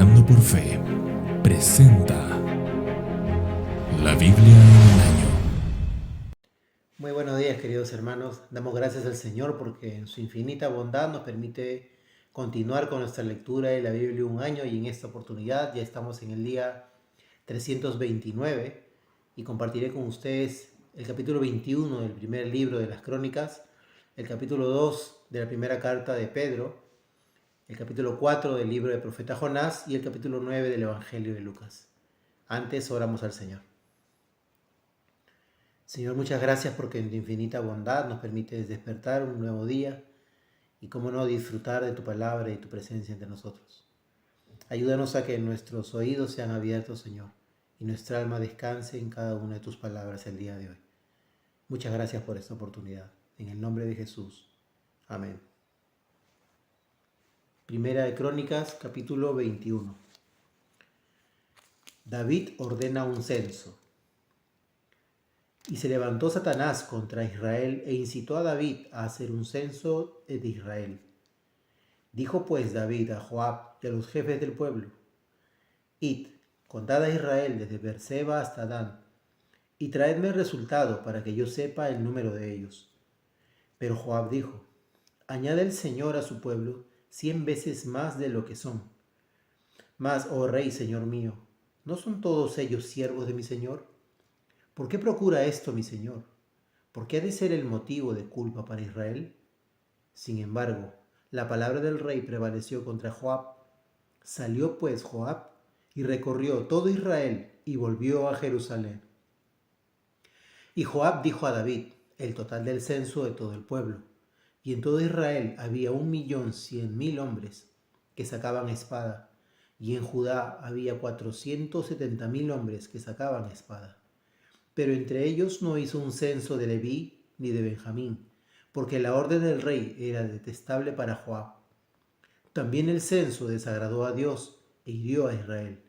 Caminando por Fe presenta la Biblia en un año. Muy buenos días, queridos hermanos. Damos gracias al Señor porque en su infinita bondad nos permite continuar con nuestra lectura de la Biblia un año, y en esta oportunidad ya estamos en el día 329 y compartiré con ustedes el capítulo 21 del primer libro de las Crónicas, el capítulo 2 de la primera carta de Pedro, el capítulo 4 del libro del profeta Jonás y el capítulo 9 del Evangelio de Lucas. Antes oramos al Señor. Señor, muchas gracias porque en tu infinita bondad nos permites despertar un nuevo día y, cómo no, disfrutar de tu palabra y tu presencia entre nosotros. Ayúdanos a que nuestros oídos sean abiertos, Señor, y nuestra alma descanse en cada una de tus palabras el día de hoy. Muchas gracias por esta oportunidad. En el nombre de Jesús. Amén. Primera de Crónicas, capítulo 21. David ordena un censo. Y se levantó Satanás contra Israel e incitó a David a hacer un censo de Israel. Dijo pues David a Joab y a los jefes del pueblo: Id, contad a Israel desde Beerseba hasta Dan, y traedme el resultado para que yo sepa el número de ellos. Pero Joab dijo: Añade el Señor a su pueblo 100 veces más de lo que son. Mas, oh rey, señor mío, ¿no son todos ellos siervos de mi señor? ¿Por qué procura esto mi señor? ¿Por qué ha de ser el motivo de culpa para Israel? Sin embargo, la palabra del rey prevaleció contra Joab. Salió pues Joab y recorrió todo Israel y volvió a Jerusalén. Y Joab dijo a David el total del censo de todo el pueblo. Y en todo Israel había 1.100.000 hombres que sacaban espada, y en Judá había 470.000 hombres que sacaban espada. Pero entre ellos no hizo un censo de Leví ni de Benjamín, porque la orden del rey era detestable para Joab. También el censo desagradó a Dios e hirió a Israel.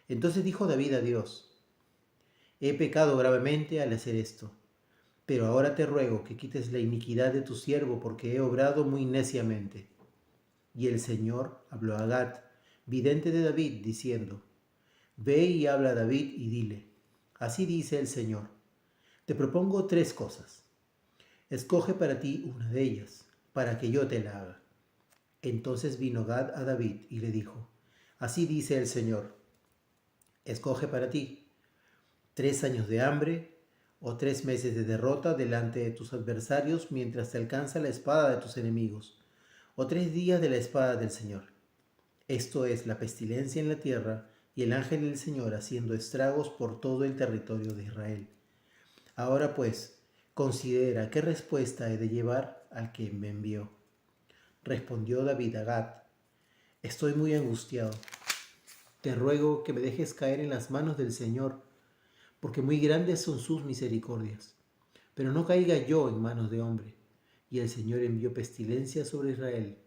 Entonces dijo David a Dios: He pecado gravemente al hacer esto, pero ahora te ruego que quites la iniquidad de tu siervo, porque he obrado muy neciamente. Y el Señor habló a Gad, vidente de David, diciendo: Ve y habla a David y dile: Así dice el Señor, te propongo 3 cosas. Escoge para ti una de ellas, para que yo te la haga. Entonces vino Gad a David y le dijo: Así dice el Señor, escoge para ti 3 años de hambre o 3 meses de derrota delante de tus adversarios mientras te alcanza la espada de tus enemigos, o 3 días de la espada del Señor. Esto es la pestilencia en la tierra y el ángel del Señor haciendo estragos por todo el territorio de Israel. Ahora pues, considera qué respuesta he de llevar al que me envió. Respondió David a Gad: Estoy muy angustiado. Te ruego que me dejes caer en las manos del Señor, porque muy grandes son sus misericordias. Pero no caiga yo en manos de hombre. Y el Señor envió pestilencia sobre Israel,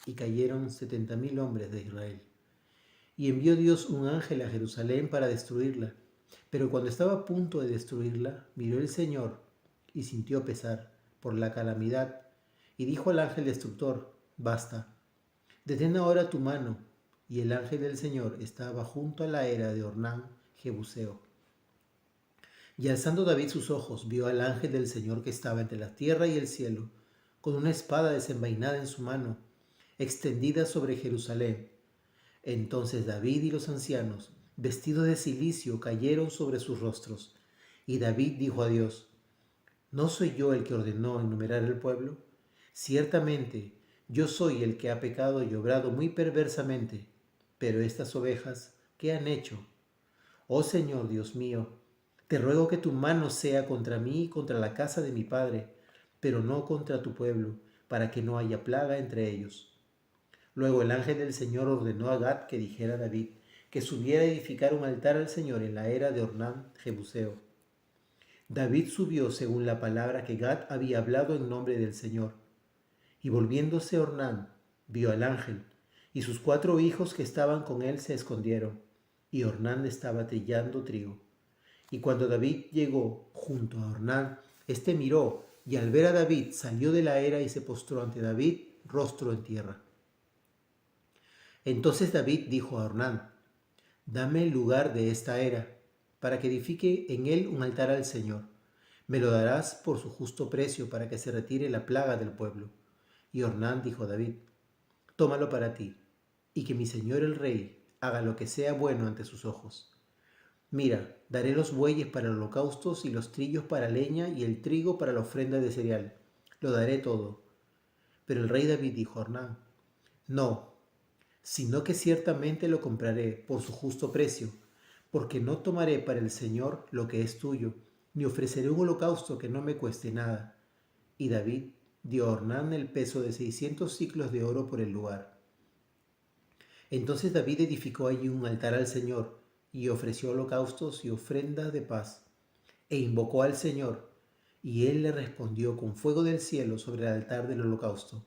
y cayeron 70.000 hombres de Israel. Y envió Dios un ángel a Jerusalén para destruirla. Pero cuando estaba a punto de destruirla, miró el Señor y sintió pesar por la calamidad, y dijo al ángel destructor: Basta, detén ahora tu mano. Y el ángel del Señor estaba junto a la era de Ornán Jebuseo. Y alzando David sus ojos, vio al ángel del Señor que estaba entre la tierra y el cielo, con una espada desenvainada en su mano, extendida sobre Jerusalén. Entonces David y los ancianos, vestidos de cilicio, cayeron sobre sus rostros. Y David dijo a Dios: ¿No soy yo el que ordenó enumerar el pueblo? Ciertamente, yo soy el que ha pecado y obrado muy perversamente. Pero estas ovejas, ¿qué han hecho? Oh Señor Dios mío, te ruego que tu mano sea contra mí y contra la casa de mi padre, pero no contra tu pueblo, para que no haya plaga entre ellos. Luego el ángel del Señor ordenó a Gad que dijera a David que subiera a edificar un altar al Señor en la era de Ornán Jebuseo. David subió según la palabra que Gad había hablado en nombre del Señor. Y volviéndose Ornán, vio al ángel, y sus 4 hijos que estaban con él se escondieron, y Ornán estaba trillando trigo. Y cuando David llegó junto a Ornán, éste miró, y al ver a David salió de la era y se postró ante David, rostro en tierra. Entonces David dijo a Ornán: dame el lugar de esta era, para que edifique en él un altar al Señor. Me lo darás por su justo precio, para que se retire la plaga del pueblo. Y Ornán dijo a David: tómalo para ti, y que mi señor el rey haga lo que sea bueno ante sus ojos. Mira, daré los bueyes para holocaustos y los trillos para leña y el trigo para la ofrenda de cereal. Lo daré todo. Pero el rey David dijo a Ornán: no, sino que ciertamente lo compraré por su justo precio, porque no tomaré para el Señor lo que es tuyo, ni ofreceré un holocausto que no me cueste nada. Y David dio a Ornán el peso de 600 siclos de oro por el lugar. Entonces David edificó allí un altar al Señor, y ofreció holocaustos y ofrendas de paz, e invocó al Señor, y él le respondió con fuego del cielo sobre el altar del holocausto.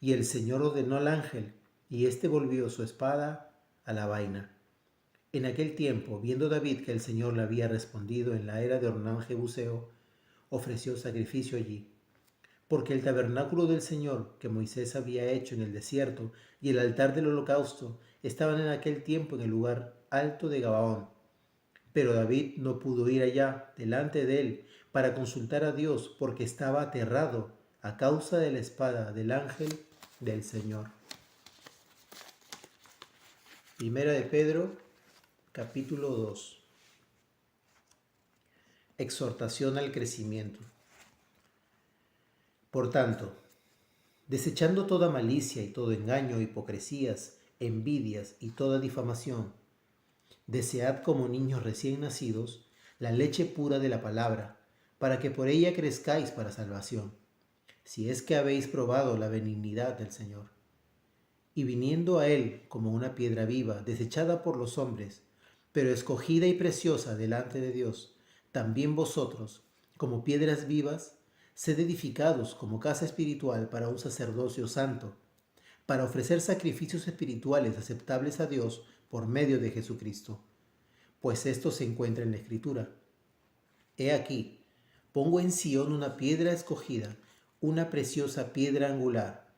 Y el Señor ordenó al ángel, y éste volvió su espada a la vaina. En aquel tiempo, viendo David que el Señor le había respondido en la era de Ornán Jebuseo, ofreció sacrificio allí. Porque el tabernáculo del Señor que Moisés había hecho en el desierto y el altar del holocausto estaban en aquel tiempo en el lugar alto de Gabaón. Pero David no pudo ir allá delante de él para consultar a Dios, porque estaba aterrado a causa de la espada del ángel del Señor. Primera de Pedro, capítulo 2. Exhortación al crecimiento. Por tanto, desechando toda malicia y todo engaño, hipocresías, envidias y toda difamación, desead como niños recién nacidos la leche pura de la palabra, para que por ella crezcáis para salvación, si es que habéis probado la benignidad del Señor. Y viniendo a Él como una piedra viva, desechada por los hombres, pero escogida y preciosa delante de Dios, también vosotros, como piedras vivas, sed edificados como casa espiritual para un sacerdocio santo, para ofrecer sacrificios espirituales aceptables a Dios por medio de Jesucristo. Pues esto se encuentra en la Escritura: he aquí, pongo en Sión una piedra escogida, una preciosa piedra angular,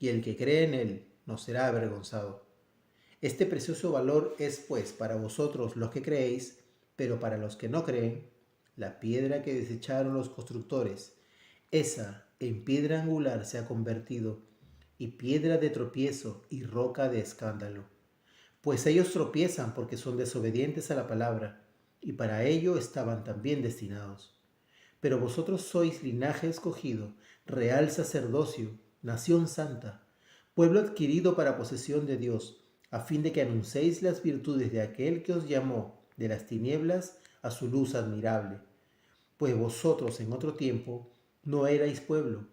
y el que cree en él no será avergonzado. Este precioso valor es pues para vosotros los que creéis, pero para los que no creen, la piedra que desecharon los constructores, esa en piedra angular se ha convertido, y piedra de tropiezo y roca de escándalo. Pues ellos tropiezan porque son desobedientes a la palabra, y para ello estaban también destinados. Pero vosotros sois linaje escogido, real sacerdocio, nación santa, pueblo adquirido para posesión de Dios, a fin de que anunciéis las virtudes de aquel que os llamó de las tinieblas a su luz admirable. Pues vosotros en otro tiempo no erais pueblo,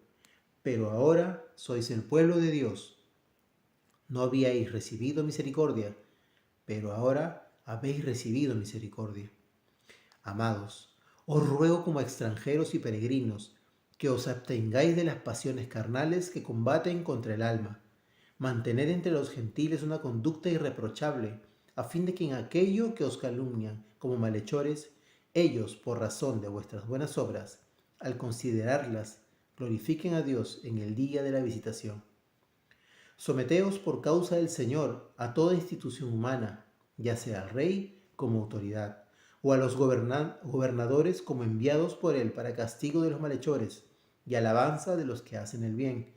pero ahora sois el pueblo de Dios. No habíais recibido misericordia, pero ahora habéis recibido misericordia. Amados, os ruego como extranjeros y peregrinos, que os abstengáis de las pasiones carnales que combaten contra el alma. Mantened entre los gentiles una conducta irreprochable, a fin de que en aquello que os calumnian como malhechores, ellos, por razón de vuestras buenas obras, al considerarlas, glorifiquen a Dios en el día de la visitación. Someteos por causa del Señor a toda institución humana, ya sea al rey como autoridad, o a los gobernadores como enviados por él para castigo de los malhechores y alabanza de los que hacen el bien.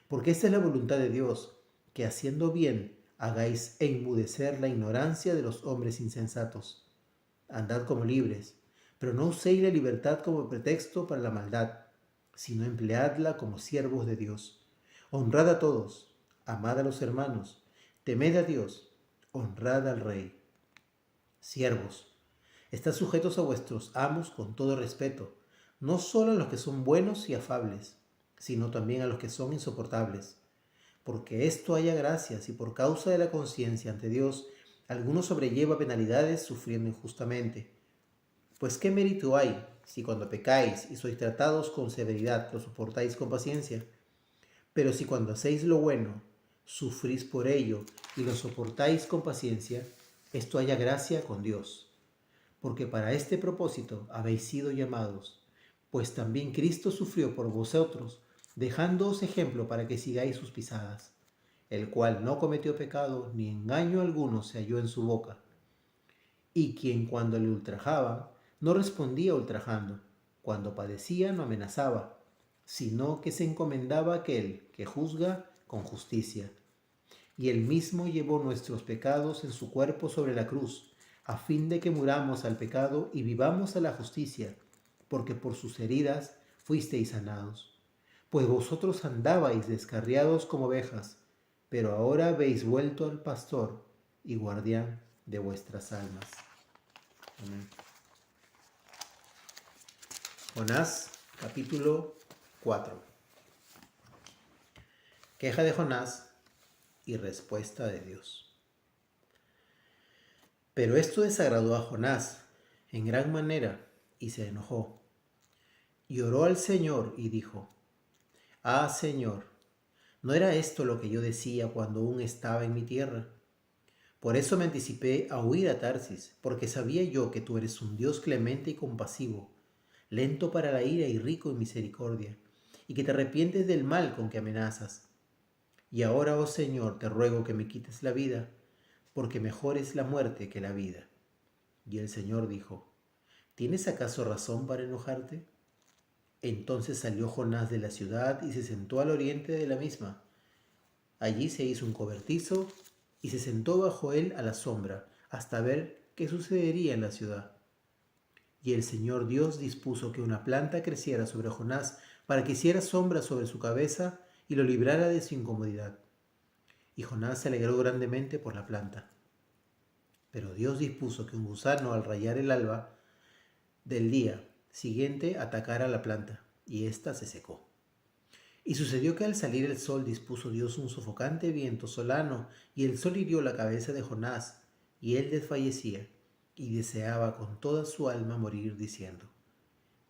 Porque esta es la voluntad de Dios, que haciendo bien hagáis enmudecer la ignorancia de los hombres insensatos. Andad como libres, pero no uséis la libertad como pretexto para la maldad, sino empleadla como siervos de Dios. Honrad a todos, amad a los hermanos, temed a Dios, honrad al rey. Siervos, estad sujetos a vuestros amos con todo respeto, no solo a los que son buenos y afables, sino también a los que son insoportables. Porque esto haya gracia si por causa de la conciencia ante Dios alguno sobrelleva penalidades sufriendo injustamente. Pues qué mérito hay si cuando pecáis y sois tratados con severidad lo soportáis con paciencia. Pero si cuando hacéis lo bueno, sufrís por ello y lo soportáis con paciencia, esto haya gracia con Dios. Porque para este propósito habéis sido llamados, pues también Cristo sufrió por vosotros, dejándoos ejemplo para que sigáis sus pisadas. el cual no cometió pecado, ni engaño alguno se halló en su boca, y quien cuando le ultrajaban, no respondía ultrajando, cuando padecía no amenazaba, sino que se encomendaba a aquel que juzga con justicia. Y él mismo llevó nuestros pecados en su cuerpo sobre la cruz, a fin de que muramos al pecado y vivamos a la justicia, porque por sus heridas fuisteis sanados. Pues vosotros andabais descarriados como ovejas, pero ahora habéis vuelto al pastor y guardián de vuestras almas. Amén. Jonás, capítulo 4. Queja de Jonás y respuesta de Dios. Pero esto desagradó a Jonás en gran manera y se enojó. Y oró al Señor y dijo: Ah, Señor, ¿no era esto lo que yo decía cuando aún estaba en mi tierra? Por eso me anticipé a huir a Tarsis, porque sabía yo que tú eres un Dios clemente y compasivo, lento para la ira y rico en misericordia, y que te arrepientes del mal con que amenazas. Y ahora, oh Señor, te ruego que me quites la vida, porque mejor es la muerte que la vida. Y el Señor dijo: ¿Tienes acaso razón para enojarte? Entonces salió Jonás de la ciudad y se sentó al oriente de la misma. Allí se hizo un cobertizo y se sentó bajo él a la sombra, hasta ver qué sucedería en la ciudad. Y el Señor Dios dispuso que una planta creciera sobre Jonás para que hiciera sombra sobre su cabeza y lo librara de su incomodidad. Y Jonás se alegró grandemente por la planta. Pero Dios dispuso que un gusano, al rayar el alba del día siguiente, atacara la planta, y ésta se secó. Y sucedió que al salir el sol dispuso Dios un sofocante viento solano, y el sol hirió la cabeza de Jonás, y él desfallecía, y deseaba con toda su alma morir, diciendo: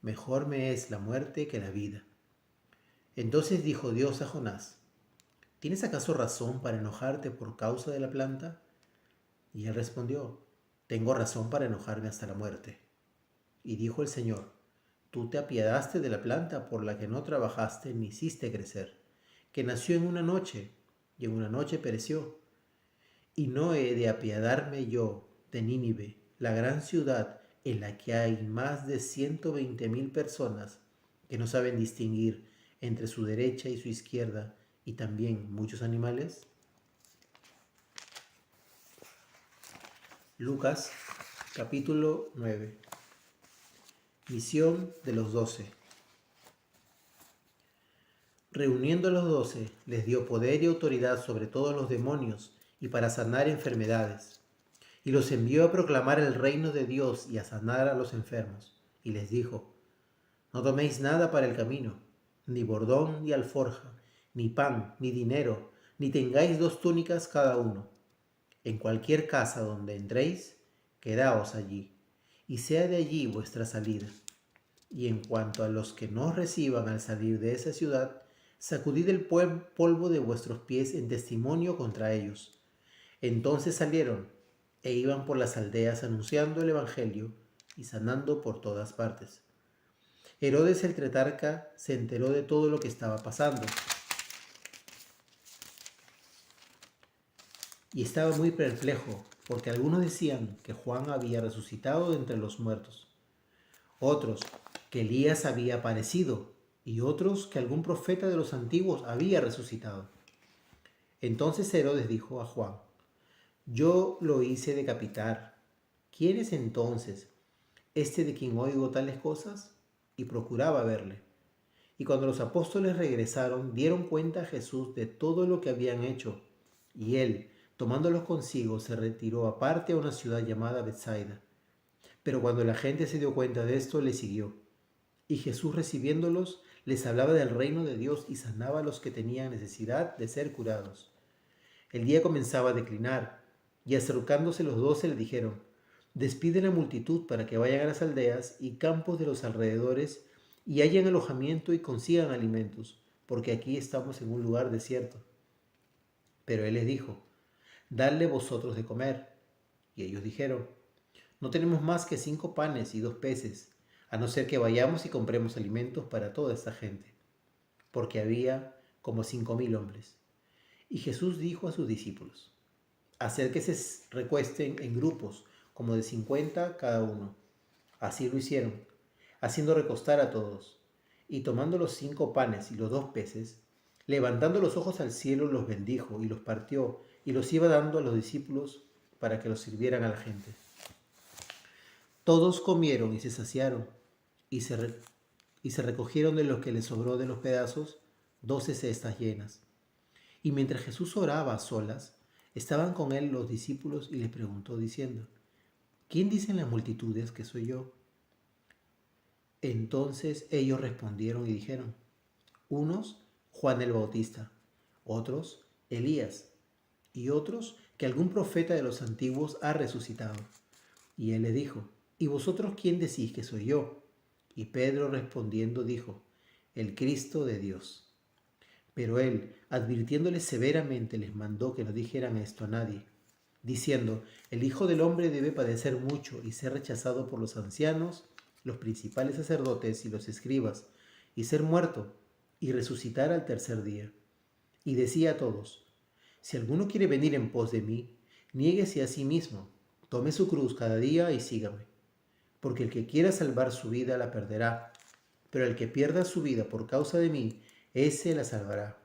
Mejor me es la muerte que la vida. Entonces dijo Dios a Jonás: ¿Tienes acaso razón para enojarte por causa de la planta? Y él respondió: Tengo razón para enojarme hasta la muerte. Y dijo el Señor: Tú te apiadaste de la planta por la que no trabajaste ni hiciste crecer, que nació en una noche y en una noche pereció. Y no he de apiadarme yo de Nínive, la gran ciudad en la que hay más de 120,000 personas que no saben distinguir entre su derecha y su izquierda, y también muchos animales. Lucas, capítulo 9. Misión de los 12. Reuniendo a los 12, les dio poder y autoridad sobre todos los demonios y para sanar enfermedades. Y los envió a proclamar el reino de Dios y a sanar a los enfermos. Y les dijo: No toméis nada para el camino, ni bordón ni alforja, ni pan, ni dinero, ni tengáis 2 túnicas cada uno. En cualquier casa donde entréis, quedaos allí, y sea de allí vuestra salida. Y en cuanto a los que no os reciban al salir de esa ciudad, sacudid el polvo de vuestros pies en testimonio contra ellos. Entonces salieron e iban por las aldeas anunciando el evangelio y sanando por todas partes. Herodes el tetrarca se enteró de todo lo que estaba pasando y estaba muy perplejo, porque algunos decían que Juan había resucitado de entre los muertos, otros que Elías había aparecido, y otros que algún profeta de los antiguos había resucitado. Entonces Herodes dijo a Juan: Yo lo hice decapitar. ¿Quién es entonces este de quien oigo tales cosas? Y procuraba verle. Y cuando los apóstoles regresaron, dieron cuenta a Jesús de todo lo que habían hecho, y él, tomándolos consigo, se retiró aparte a una ciudad llamada Betsaida. Pero cuando la gente se dio cuenta de esto, le siguió. Y Jesús, recibiéndolos, les hablaba del reino de Dios y sanaba a los que tenían necesidad de ser curados. El día comenzaba a declinar, y acercándose los 12 le dijeron: Despide la multitud para que vayan a las aldeas y campos de los alrededores y hallen alojamiento y consigan alimentos, porque aquí estamos en un lugar desierto. Pero él les dijo: Dadle vosotros de comer. Y ellos dijeron: No tenemos más que 5 panes y 2 peces, a no ser que vayamos y compremos alimentos para toda esta gente, porque había como 5,000 hombres. Y Jesús dijo a sus discípulos: haced que se recuesten en grupos, como de 50 cada uno. Así lo hicieron, haciendo recostar a todos. Y tomando los 5 panes y los 2 peces, levantando los ojos al cielo, los bendijo y los partió y los iba dando a los discípulos para que los sirvieran a la gente. Todos comieron y se saciaron, y se recogieron de lo que les sobró de los pedazos 12 cestas llenas. Y mientras Jesús oraba a solas, estaban con él los discípulos y les preguntó diciendo: ¿quién dicen las multitudes que soy yo? Entonces ellos respondieron y dijeron: unos, Juan el Bautista; otros, Elías; y otros, que algún profeta de los antiguos ha resucitado. Y él les dijo: ¿y vosotros quién decís que soy yo? Y Pedro respondiendo dijo: el Cristo de Dios. Pero él, advirtiéndoles severamente, les mandó que no dijeran esto a nadie, diciendo: el Hijo del Hombre debe padecer mucho y ser rechazado por los ancianos, los principales sacerdotes y los escribas, y ser muerto, y resucitar al tercer día. Y decía a todos: si alguno quiere venir en pos de mí, niéguese a sí mismo, tome su cruz cada día y sígame. Porque el que quiera salvar su vida la perderá, pero el que pierda su vida por causa de mí, ese la salvará.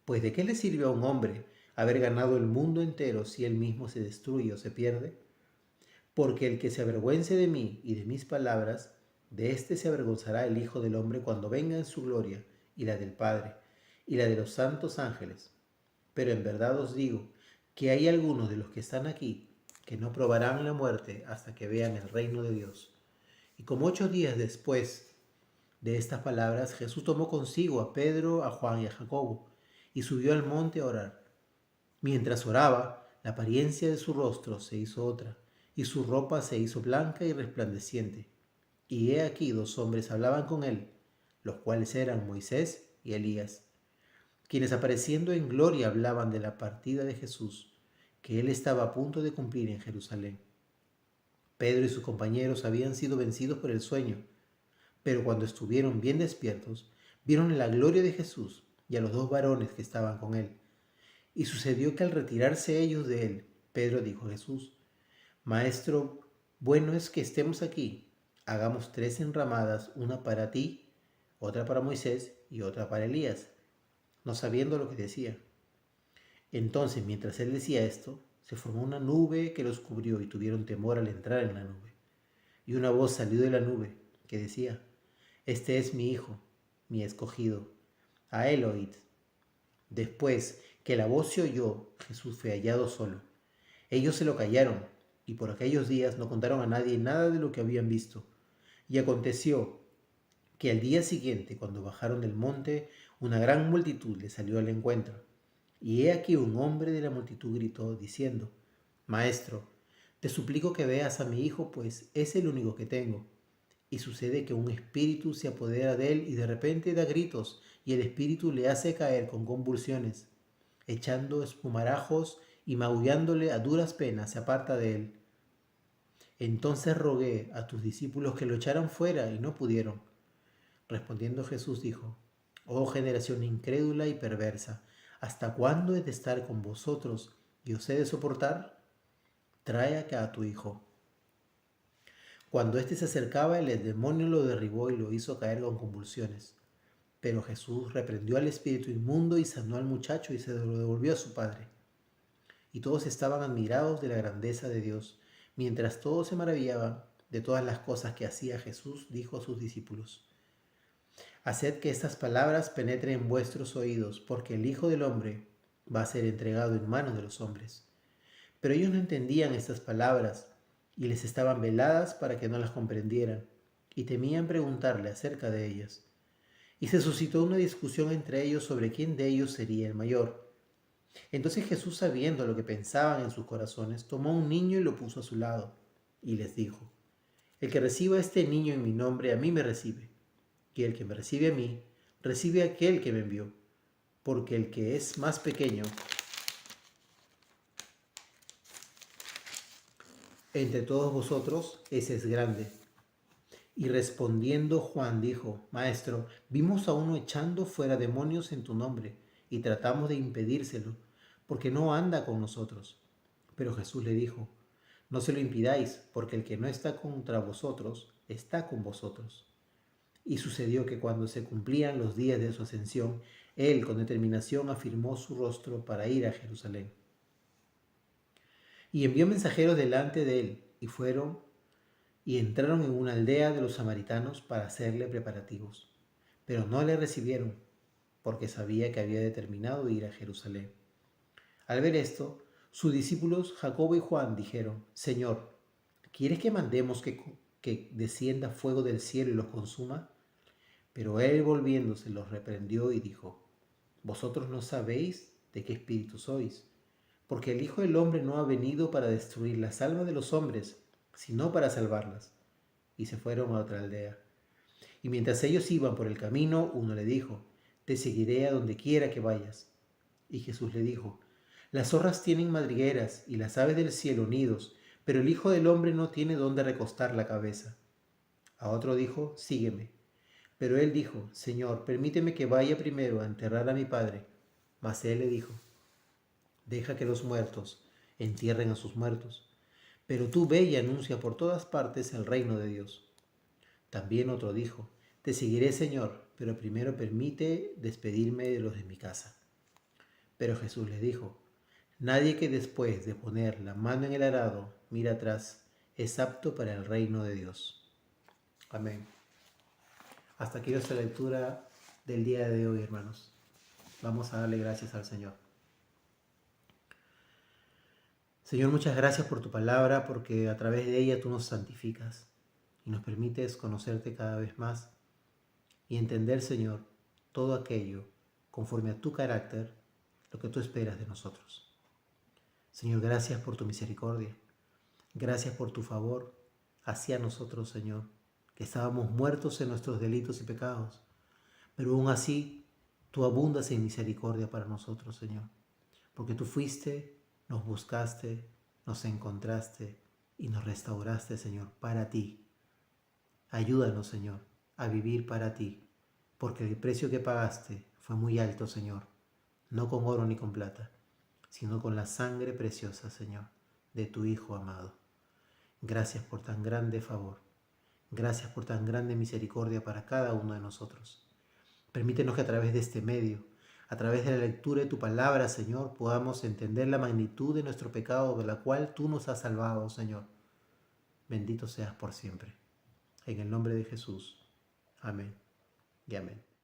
Pues ¿de qué le sirve a un hombre haber ganado el mundo entero si él mismo se destruye o se pierde? Porque el que se avergüence de mí y de mis palabras, de éste se avergonzará el Hijo del Hombre cuando venga en su gloria, y la del Padre, y la de los santos ángeles. Pero en verdad os digo que hay algunos de los que están aquí que no probarán la muerte hasta que vean el reino de Dios. Y como 8 días después de estas palabras, Jesús tomó consigo a Pedro, a Juan y a Jacobo, y subió al monte a orar. Mientras oraba, la apariencia de su rostro se hizo otra, y su ropa se hizo blanca y resplandeciente. Y he aquí 2 hombres hablaban con él, los cuales eran Moisés y Elías, quienes apareciendo en gloria hablaban de la partida de Jesús, que él estaba a punto de cumplir en Jerusalén. Pedro y sus compañeros habían sido vencidos por el sueño, pero cuando estuvieron bien despiertos, vieron la gloria de Jesús y a los 2 varones que estaban con él. Y sucedió que al retirarse ellos de él, Pedro dijo a Jesús: Maestro, bueno es que estemos aquí. Hagamos 3 enramadas, una para ti, otra para Moisés y otra para Elías, no sabiendo lo que decía. Entonces, mientras él decía esto, se formó una nube que los cubrió y tuvieron temor al entrar en la nube. Y una voz salió de la nube que decía: este es mi Hijo, mi escogido, a él oíd. Después que la voz se oyó, Jesús fue hallado solo. Ellos se lo callaron, y por aquellos días no contaron a nadie nada de lo que habían visto. Y aconteció que al día siguiente, cuando bajaron del monte, una gran multitud les salió al encuentro. Y he aquí un hombre de la multitud gritó, diciendo: Maestro, te suplico que veas a mi hijo, pues es el único que tengo. Y sucede que un espíritu se apodera de él y de repente da gritos, y el espíritu le hace caer con convulsiones. Echando espumarajos y maullándole a duras penas, se aparta de él. Entonces rogué a tus discípulos que lo echaran fuera, y no pudieron. Respondiendo Jesús dijo: oh generación incrédula y perversa, ¿hasta cuándo he de estar con vosotros y os he de soportar? Trae acá a tu hijo. Cuando éste se acercaba, el demonio lo derribó y lo hizo caer con convulsiones. Pero Jesús reprendió al espíritu inmundo y sanó al muchacho y se lo devolvió a su padre. Y todos estaban admirados de la grandeza de Dios. Mientras todos se maravillaban de todas las cosas que hacía Jesús, dijo a sus discípulos: haced que estas palabras penetren en vuestros oídos, porque el Hijo del Hombre va a ser entregado en manos de los hombres. Pero ellos no entendían estas palabras, y les estaban veladas para que no las comprendieran, y temían preguntarle acerca de ellas. Y se suscitó una discusión entre ellos sobre quién de ellos sería el mayor. Entonces Jesús, sabiendo lo que pensaban en sus corazones, tomó un niño y lo puso a su lado, y les dijo: el que reciba a este niño en mi nombre, a mí me recibe, y el que me recibe a mí, recibe a aquel que me envió, porque el que es más pequeño entre todos vosotros, ese es grande. Y respondiendo Juan dijo: Maestro, vimos a uno echando fuera demonios en tu nombre, y tratamos de impedírselo, porque no anda con nosotros. Pero Jesús le dijo, no se lo impidáis, porque el que no está contra vosotros, está con vosotros. Y sucedió que cuando se cumplían los días de su ascensión, él con determinación afirmó su rostro para ir a Jerusalén. Y envió mensajeros delante de él, y fueron y entraron en una aldea de los samaritanos para hacerle preparativos. Pero no le recibieron, porque sabía que había determinado ir a Jerusalén. Al ver esto, sus discípulos Jacobo y Juan dijeron, Señor, ¿quieres que mandemos que descienda fuego del cielo y los consuma? Pero él volviéndose los reprendió y dijo, vosotros no sabéis de qué espíritu sois, porque el Hijo del Hombre no ha venido para destruir las almas de los hombres, sino para salvarlas. Y se fueron a otra aldea. Y mientras ellos iban por el camino, uno le dijo, te seguiré a donde quiera que vayas. Y Jesús le dijo, las zorras tienen madrigueras y las aves del cielo nidos, pero el Hijo del Hombre no tiene dónde recostar la cabeza. A otro dijo, sígueme. Pero él dijo, Señor, permíteme que vaya primero a enterrar a mi padre. Mas él le dijo, deja que los muertos entierren a sus muertos, pero tú ve y anuncia por todas partes el reino de Dios. También otro dijo, te seguiré, Señor, pero primero permite despedirme de los de mi casa. Pero Jesús le dijo, nadie que después de poner la mano en el arado mira atrás es apto para el reino de Dios. Amén. Hasta aquí nuestra lectura del día de hoy, hermanos. Vamos a darle gracias al Señor. Señor, muchas gracias por tu palabra, porque a través de ella tú nos santificas y nos permites conocerte cada vez más y entender, Señor, todo aquello conforme a tu carácter, lo que tú esperas de nosotros. Señor, gracias por tu misericordia. Gracias por tu favor hacia nosotros, Señor, que estábamos muertos en nuestros delitos y pecados, pero aún así tú abundas en misericordia para nosotros, Señor, porque tú fuiste, nos buscaste, nos encontraste y nos restauraste, Señor, para ti. Ayúdanos, Señor, a vivir para ti, porque el precio que pagaste fue muy alto, Señor, no con oro ni con plata, sino con la sangre preciosa, Señor, de tu Hijo amado. Gracias por tan grande favor. Gracias por tan grande misericordia para cada uno de nosotros. Permítenos que a través de este medio, a través de la lectura de tu palabra, Señor, podamos entender la magnitud de nuestro pecado, de la cual tú nos has salvado, Señor. Bendito seas por siempre. En el nombre de Jesús. Amén y amén.